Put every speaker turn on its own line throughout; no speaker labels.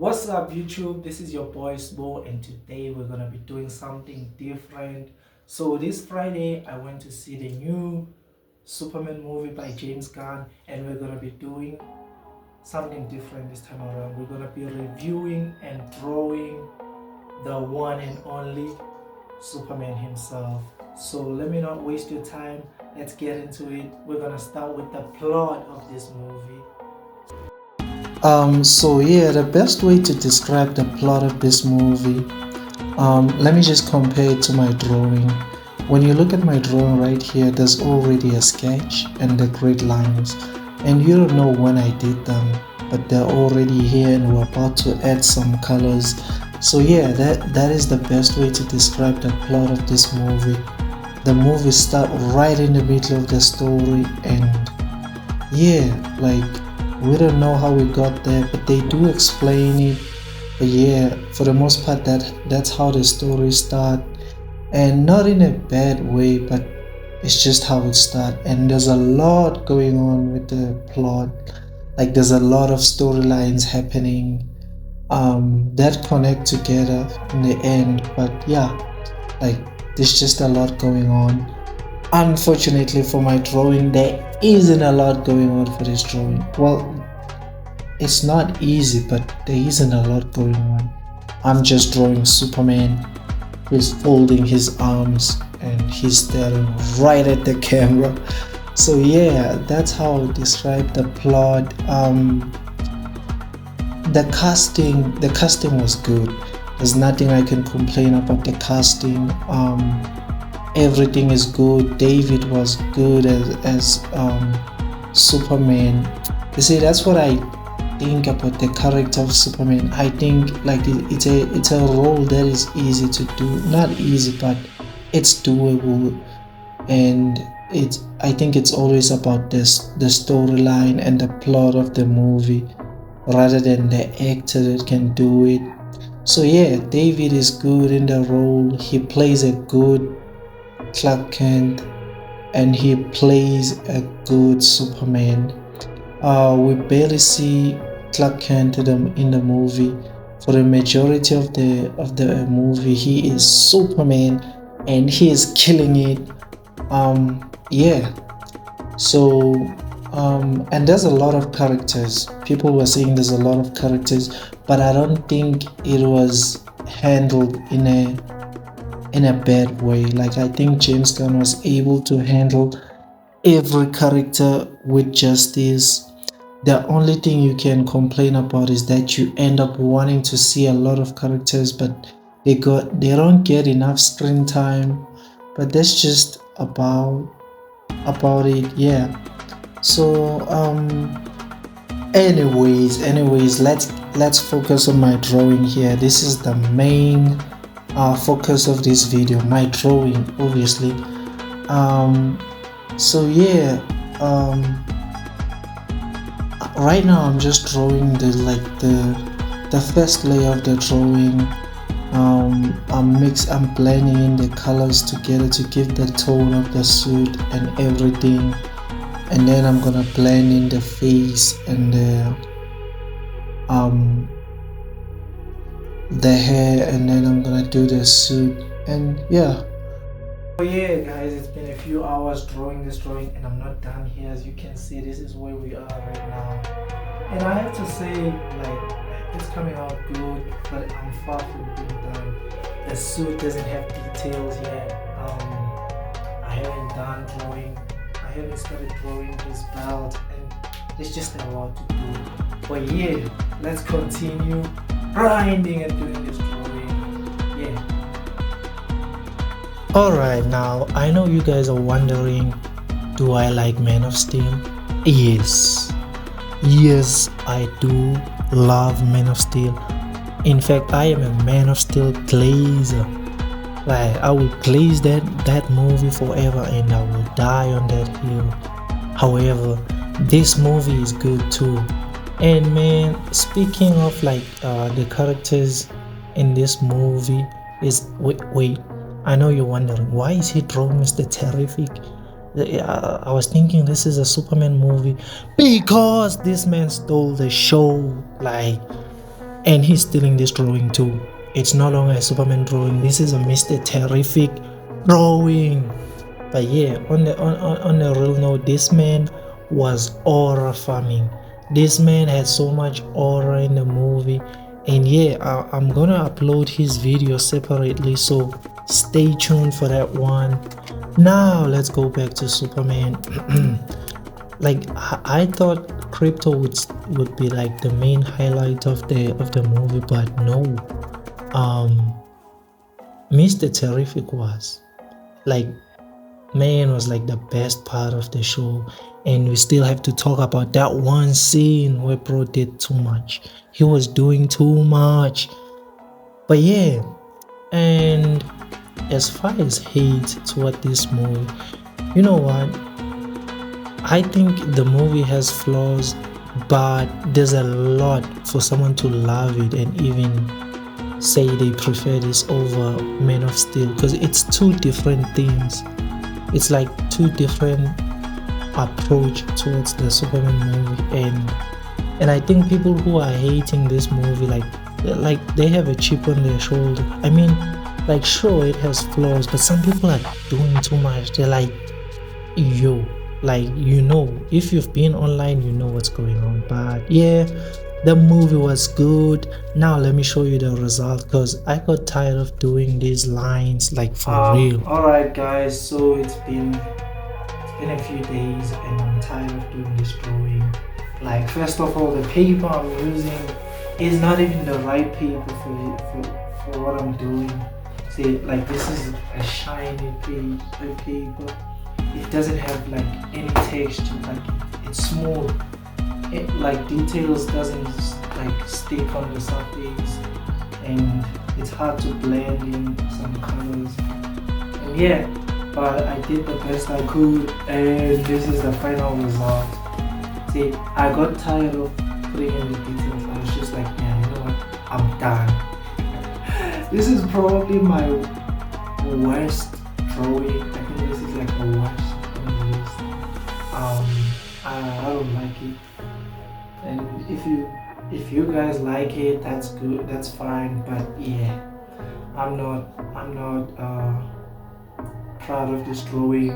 What's up YouTube? This is your boy Sbo, and today we're gonna be doing something different. So this Friday I went to see the new Superman movie by James Gunn, and we're gonna be doing something different this time around. We're gonna be reviewing and drawing the one and only Superman himself. So let me not waste your time. Let's get into it. We're gonna start with the plot of this movie.
The best way to describe the plot of this movie, let me just compare it to my drawing. When you look at my drawing right here, there's already a sketch and the grid lines, and you don't know when I did them, but they're already here and we're about to add some colors. So yeah, that is the best way to describe the plot of this movie. The movie starts right in the middle of the story, and yeah, like, we don't know how we got there, but they do explain it. But yeah, for the most part, that's how the story start, and not in a bad way, but it's just how it start. And there's a lot going on with the plot. Like, there's a lot of storylines happening that connect together in the end. But yeah, like, there's just a lot going on. Unfortunately for my drawing, there isn't a lot going on for this drawing. Well, it's not easy, but there isn't a lot going on. I'm just drawing Superman who's folding his arms and he's staring right at the camera. So yeah, that's how I would describe the plot. The casting was good. There's nothing I can complain about the casting. Everything is good. David was good as Superman. You see, that's what I think about the character of Superman. I think like it's a role that is easy to do. Not easy, but it's doable. And I think it's always about the storyline and the plot of the movie rather than the actor that can do it. So yeah, David is good in the role. He plays a good Clark Kent, and he plays a good Superman. We barely see Clark Kent in the movie. For the majority of the movie, he is Superman, and he is killing it. Yeah. So and there's a lot of characters. People were saying there's a lot of characters, but I don't think it was handled in a bad way. Like, I think James Gunn was able to handle every character with justice. The only thing you can complain about is that you end up wanting to see a lot of characters, but they don't get enough screen time. But that's just about it. Yeah. So anyways, let's focus on my drawing here. This is the main focus of this video, my drawing, obviously. So yeah, right now I'm just drawing the first layer of the drawing. I'm blending in the colors together to give the tone of the suit and everything, and then I'm gonna blend in the face and the hair, and then I'm gonna do the suit, and yeah.
So yeah guys, it's been a few hours drawing this drawing, and I'm not done here. As you can see, this is where we are right now, and I have to say, like, it's coming out good, but I'm far from being done. The suit doesn't have details yet. I haven't done drawing. I haven't started drawing his belt, and there's just a lot to do. But yeah, let's continue grinding and doing this drawing. Yeah.
Alright, now I know you guys are wondering, do I like Man of Steel? Yes, I do love Man of Steel. In fact, I am a Man of Steel glazer. Like, I will glaze that movie forever, and I will die on that hill. However, this movie is good too. And man, speaking of like the characters in this movie is wait, I know you're wondering, why is he drawing Mr. Terrific? I was thinking this is a Superman movie because this man stole the show. Like, and he's stealing this drawing too. It's no longer a Superman drawing. This is a Mr. Terrific drawing. But yeah, on a real note, this man was aura farming. This man had so much aura in the movie, and yeah, I'm gonna upload his video separately, so stay tuned for that one. Now let's go back to Superman. Like I thought crypto would be like the main highlight of the movie, but no. Mr. Terrific was like, man, was like the best part of the show. And we still have to talk about that one scene where bro did too much. He was doing too much. But yeah, and as far as hate toward this movie, you know what? I think the movie has flaws, but there's a lot for someone to love it and even say they prefer this over Man of Steel, because it's two different themes. It's like two different approach towards the Superman movie, and I think people who are hating this movie like they have a chip on their shoulder. I mean, like, sure, it has flaws, but some people are doing too much. They're like, yo, like, you know, if you've been online, you know what's going on. But yeah, the movie was good. Now let me show you the result, because I got tired of doing these lines, like, for real.
Alright guys, so it's been a few days and I'm tired of doing this drawing. Like, first of all, the paper I'm using is not even the right paper for what I'm doing. See, like, this is a shiny paper. It doesn't have like any texture, like it's smooth. It, like, details doesn't like stick on the surface, and it's hard to blend in some colors. And yeah, but I did the best I could, and this is the final result. See, I got tired of putting in the details. I was just like, yeah, you know what? I'm done. This is probably my worst drawing. I think this is like the worst on the list. I don't like it. And if you guys like it, that's good. That's fine. But yeah, I'm not proud of this drawing.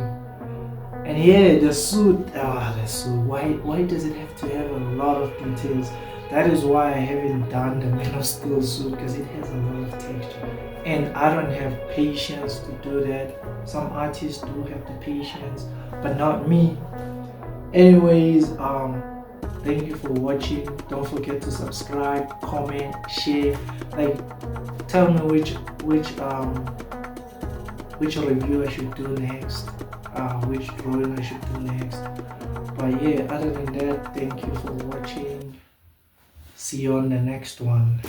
And yeah, the suit. Why does it have to have a lot of details? That is why I haven't done the Man of Steel suit, because it has a lot of texture, and I don't have patience to do that. Some artists do have the patience, but not me. Anyways, thank you for watching. Don't forget to subscribe, comment, share. Like, tell me which review I should do next, which drawing I should do next. But yeah, other than that, thank you for watching. See you on the next one.